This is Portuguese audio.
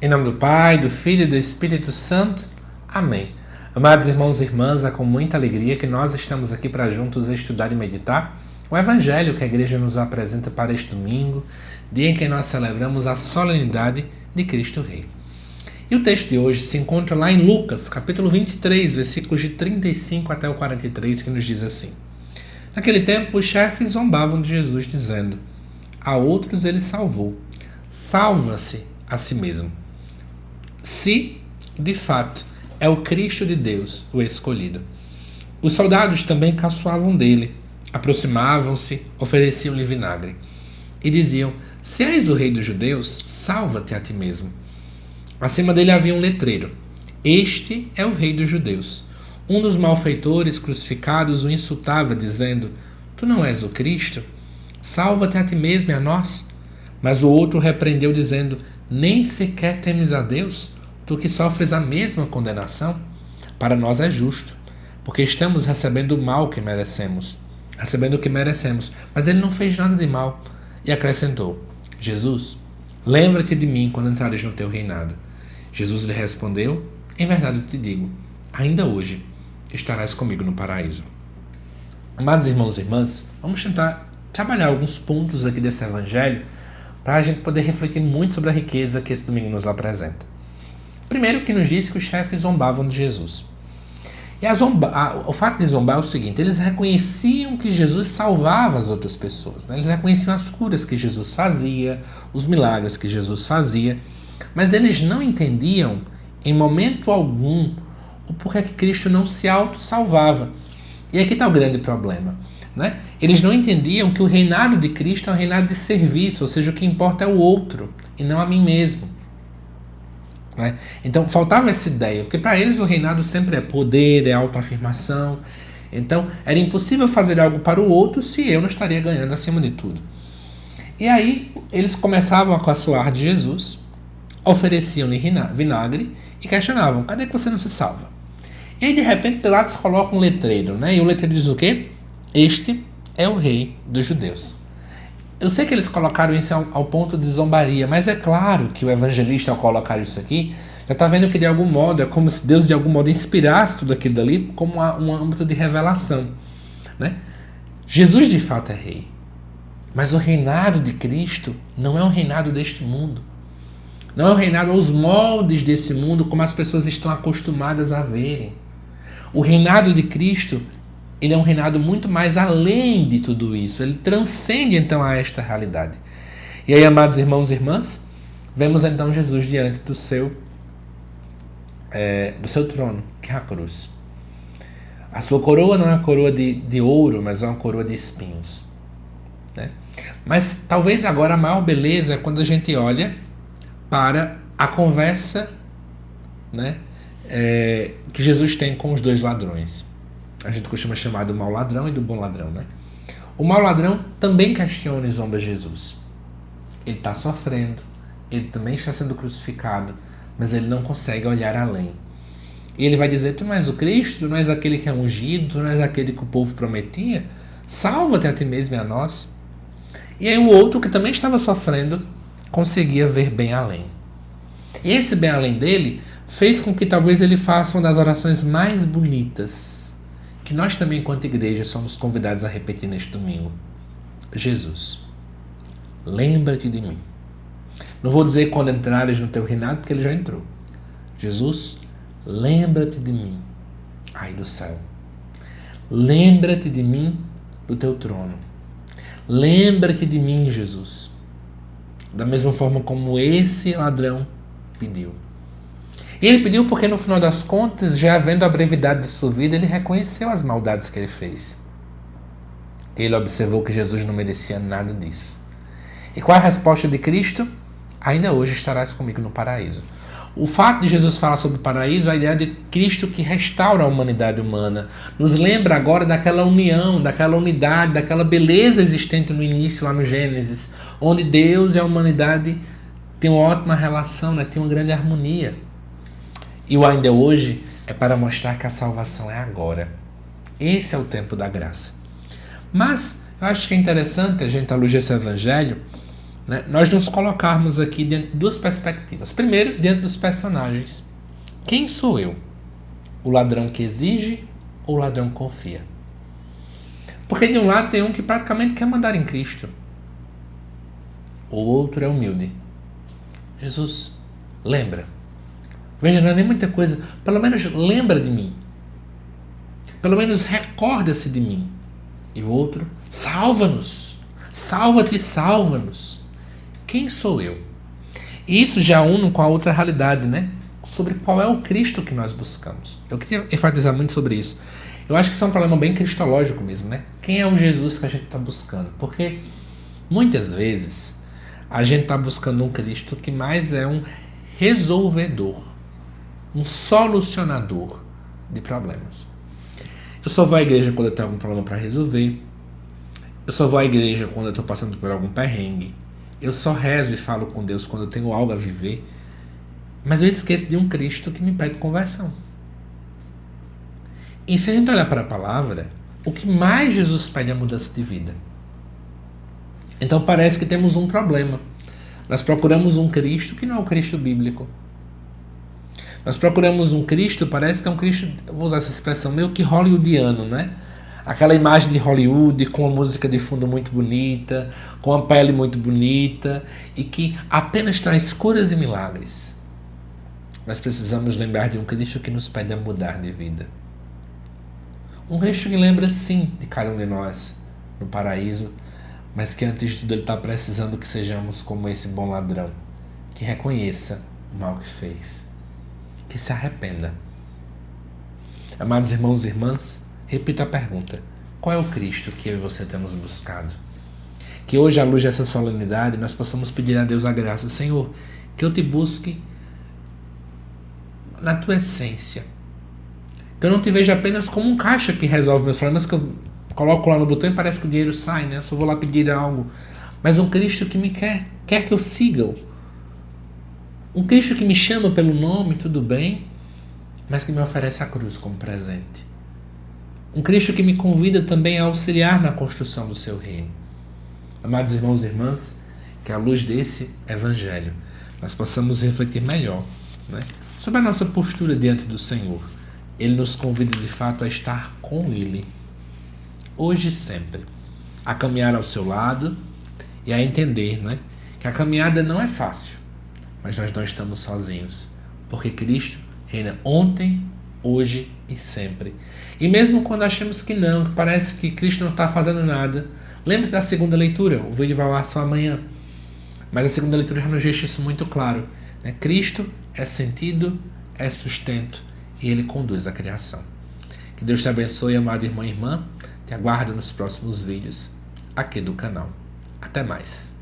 Em nome do Pai, do Filho e do Espírito Santo. Amém. Amados irmãos e irmãs, é com muita alegria que nós estamos aqui para juntos estudar e meditar o Evangelho que a Igreja nos apresenta para este domingo, dia em que nós celebramos a solenidade de Cristo Rei. E o texto de hoje se encontra lá em Lucas, capítulo 23, versículos de 35 até o 43, que nos diz assim: Naquele tempo, os chefes zombavam de Jesus, dizendo: A outros ele salvou. Salva-se a si mesmo. Se, de fato, é o Cristo de Deus, o escolhido. Os soldados também caçoavam dele, aproximavam-se, ofereciam-lhe vinagre. E diziam: Se és o rei dos judeus, salva-te a ti mesmo. Acima dele havia um letreiro: Este é o rei dos judeus. Um dos malfeitores crucificados o insultava, dizendo: Tu não és o Cristo? Salva-te a ti mesmo e a nós. Mas o outro repreendeu, dizendo: Nem sequer temes a Deus? Tu que sofres a mesma condenação? Para nós é justo, porque estamos recebendo o mal que merecemos. Recebendo o que merecemos. Mas ele não fez nada de mal. E acrescentou: Jesus, lembra-te de mim quando entrares no teu reinado. Jesus lhe respondeu: Em verdade te digo, ainda hoje estarás comigo no paraíso. Amados irmãos e irmãs, vamos tentar trabalhar alguns pontos aqui desse evangelho para a gente poder refletir muito sobre a riqueza que esse domingo nos apresenta. Primeiro, que nos diz que os chefes zombavam de Jesus. E o fato de zombar é o seguinte: eles reconheciam que Jesus salvava as outras pessoas, né? Eles reconheciam as curas que Jesus fazia, os milagres que Jesus fazia, mas eles não entendiam, em momento algum, o porquê que Cristo não se auto-salvava. E aqui está o grande problema, né? Eles não entendiam que o reinado de Cristo é um reinado de serviço, ou seja, o que importa é o outro e não a mim mesmo, né? Então faltava essa ideia, porque para eles o reinado sempre é poder, é autoafirmação. Então era impossível fazer algo para o outro se eu não estaria ganhando acima de tudo. E aí eles começavam a caçoar de Jesus, ofereciam-lhe vinagre e questionavam: cadê que você não se salva? E aí de repente Pilatos coloca um letreiro, né? E o letreiro diz o quê? Este é o rei dos judeus. Eu sei que eles colocaram isso ao ponto de zombaria, mas é claro que o evangelista, ao colocar isso aqui, já está vendo que de algum modo é como se Deus de algum modo inspirasse tudo aquilo dali como um âmbito de revelação, né? Jesus de fato é rei, mas o reinado de Cristo não é um reinado deste mundo. Não é um reinado aos moldes desse mundo como as pessoas estão acostumadas a verem. O reinado de Cristo, ele é um reinado muito mais além de tudo isso. Ele transcende então a esta realidade. E aí, amados irmãos e irmãs, vemos então Jesus diante do seu trono, que é a cruz. A sua coroa não é uma coroa de ouro, mas é uma coroa de espinhos, né? Mas talvez agora a maior beleza é quando a gente olha para a conversa, né, que Jesus tem com os dois ladrões. A gente costuma chamar do mau ladrão e do bom ladrão, né? O mau ladrão também questiona e zomba Jesus. Ele está sofrendo, ele também está sendo crucificado, mas ele não consegue olhar além. E ele vai dizer: tu não és o Cristo, tu não és aquele que é ungido, tu não és aquele que o povo prometia? Salva-te a ti mesmo e a nós. E aí o outro, que também estava sofrendo, conseguia ver bem além. E esse bem além dele fez com que talvez ele faça uma das orações mais bonitas que nós também, enquanto igreja, somos convidados a repetir neste domingo: Jesus, lembra-te de mim. Não vou dizer quando entrares no teu reinado, porque ele já entrou. Jesus, lembra-te de mim, ai do céu. Lembra-te de mim do teu trono. Lembra-te de mim, Jesus. Da mesma forma como esse ladrão pediu. E ele pediu porque, no final das contas, já vendo a brevidade de sua vida, ele reconheceu as maldades que ele fez. Ele observou que Jesus não merecia nada disso. E qual é a resposta de Cristo? Ainda hoje estarás comigo no paraíso. O fato de Jesus falar sobre o paraíso, a ideia de Cristo que restaura a humanidade humana, nos lembra agora daquela união, daquela unidade, daquela beleza existente no início, lá no Gênesis, onde Deus e a humanidade têm uma ótima relação, né? Tem uma grande harmonia. E o ainda hoje é para mostrar que a salvação é agora. Esse é o tempo da graça. Mas eu acho que é interessante a gente, à luz desse evangelho, né, nós nos colocarmos aqui diante de duas perspectivas. Primeiro, diante dos personagens. Quem sou eu? O ladrão que exige ou o ladrão que confia? Porque de um lado tem um que praticamente quer mandar em Cristo. O outro é humilde. Jesus, lembra. Veja, não é nem muita coisa. Pelo menos lembra de mim. Pelo menos recorda-se de mim. E o outro, salva-nos. Salva-te, salva-nos. Quem sou eu? E isso já une com a outra realidade, né? Sobre qual é o Cristo que nós buscamos. Eu queria enfatizar muito sobre isso. Eu acho que isso é um problema bem cristológico mesmo, né? Quem é o Jesus que a gente está buscando? Porque muitas vezes a gente está buscando um Cristo que mais é um resolvedor, um solucionador de problemas. Eu só vou à igreja quando eu tenho algum problema para resolver. Eu só vou à igreja quando eu estou passando por algum perrengue. Eu só rezo e falo com Deus quando eu tenho algo a viver. Mas eu esqueço de um Cristo que me pede conversão. E se a gente olhar para a palavra, o que mais Jesus pede é a mudança de vida. Então parece que temos um problema. Nós procuramos um Cristo que não é o Cristo bíblico. Nós procuramos um Cristo, parece que é um Cristo, eu vou usar essa expressão, meio que hollywoodiano, né? Aquela imagem de Hollywood com uma música de fundo muito bonita, com a pele muito bonita e que apenas traz curas e milagres. Nós precisamos lembrar de um Cristo que nos pede a mudar de vida. Um Cristo que lembra sim de cada um de nós no paraíso, mas que antes de tudo ele está precisando que sejamos como esse bom ladrão, que reconheça o mal que fez, que se arrependa. Amados irmãos e irmãs, repita a pergunta: qual é o Cristo que eu e você temos buscado? Que hoje, à luz dessa solenidade, nós possamos pedir a Deus a graça. Senhor, que eu te busque na tua essência. Que eu não te veja apenas como um caixa que resolve meus problemas, que eu coloco lá no botão e parece que o dinheiro sai, né? Eu só vou lá pedir algo. Mas um Cristo que me quer que eu siga. Um Cristo que me chama pelo nome, tudo bem, mas que me oferece a cruz como presente. Um Cristo que me convida também a auxiliar na construção do seu reino. Amados irmãos e irmãs, que à luz desse Evangelho nós possamos refletir melhor, né, sobre a nossa postura diante do Senhor. Ele nos convida de fato a estar com Ele, hoje e sempre, a caminhar ao seu lado e a entender, né, que a caminhada não é fácil, mas nós não estamos sozinhos, porque Cristo reina ontem, hoje e sempre. E mesmo quando achamos que não, que parece que Cristo não está fazendo nada, lembre-se da segunda leitura, o vídeo vai lá só amanhã, mas a segunda leitura já nos deixa isso muito claro, né? Cristo é sentido, é sustento e Ele conduz a criação. Que Deus te abençoe, amado irmão e irmã. Te aguardo nos próximos vídeos aqui do canal. Até mais.